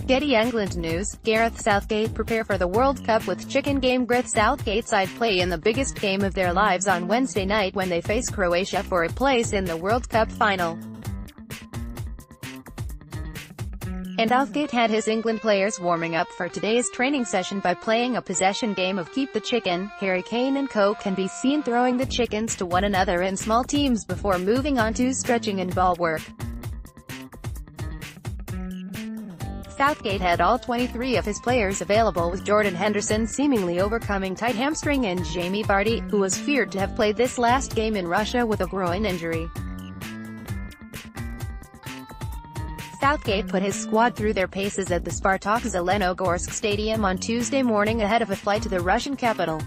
GETTYEngland News, Gareth Southgate prepare for the World Cup with chicken game. Gareth Southgate side play in the biggest game of their lives on Wednesday night when they face Croatia for a place in the World Cup final. And Southgate had his England players warming up for today's training session by playing a possession game of Keep the Chicken. Harry Kane and co. can be seen throwing the chickens to one another in small teams before moving on to stretching and ball work. Southgate had all 23 of his players available, with Jordan Henderson seemingly overcoming tight hamstring and Jamie Vardy, who was feared to have played this last game in Russia with a groin injury. Southgate put his squad through their paces at the Spartak Zelenogorsk Stadium on Tuesday morning ahead of a flight to the Russian capital.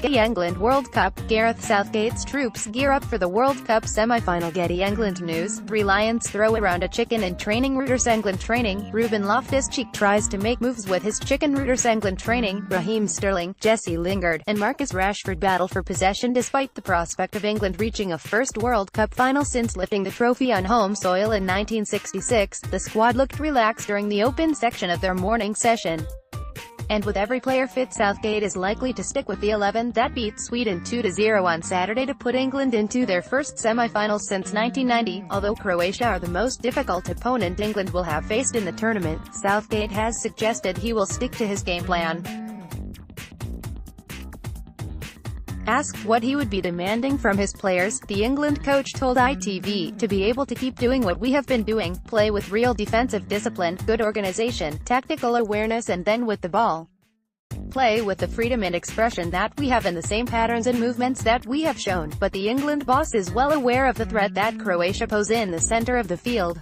GETTYEngland World Cup, Gareth Southgate's troops gear up for the World Cup semi-final. GETTYEngland News, 3 Lions throw around a chicken in training. GETTYEngland Training, Ruben Loftus-Cheek tries to make moves with his chicken. GETTYEngland Training, Raheem Sterling, Jesse Lingard, and Marcus Rashford battle for possession despite the prospect of England reaching a first World Cup final since lifting the trophy on home soil in 1966. The squad looked relaxed during the open section of their morning session. And with every player fit, Southgate is likely to stick with the 11 that beat Sweden 2-0 on Saturday to put England into their first semi-finals since 1990. Although Croatia are the most difficult opponent England will have faced in the tournament, Southgate has suggested he will stick to his game plan. Asked what he would be demanding from his players, the England coach told ITV, "To be able to keep doing what we have been doing, play with real defensive discipline, good organization, tactical awareness, and then with the ball, play with the freedom and expression that we have and the same patterns and movements that we have shown." But the England boss is well aware of the threat that Croatia pose in the center of the field.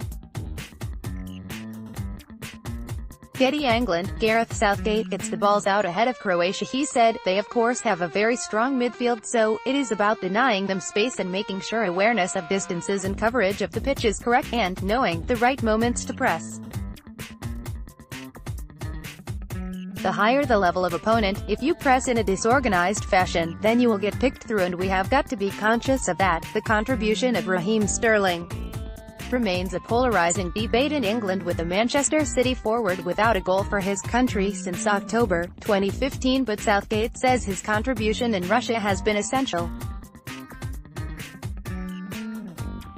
GETTYEngland, Gareth Southgate gets the balls out ahead of Croatia. He said, "They of course have a very strong midfield, so it is about denying them space and making sure awareness of distances and coverage of the pitch is correct, and knowing the right moments to press. The higher the level of opponent, if you press in a disorganized fashion, then you will get picked through, and we have got to be conscious of that." The contribution of Raheem Sterling remains a polarizing debate in England, with the Manchester City forward without a goal for his country since October 2015, but Southgate says his contribution in Russia has been essential.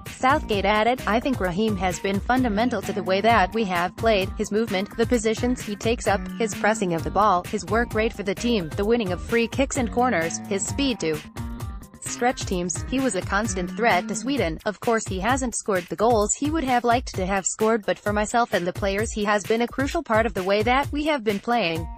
Southgate added, "I think Raheem has been fundamental to the way that we have played, his movement, the positions he takes up, his pressing of the ball, his work rate for the team, the winning of free kicks and corners, his speed to stretch teams. He was a constant threat to Sweden. Of course he hasn't scored the goals he would have liked to have scored, but for myself and the players he has been a crucial part of the way that we have been playing."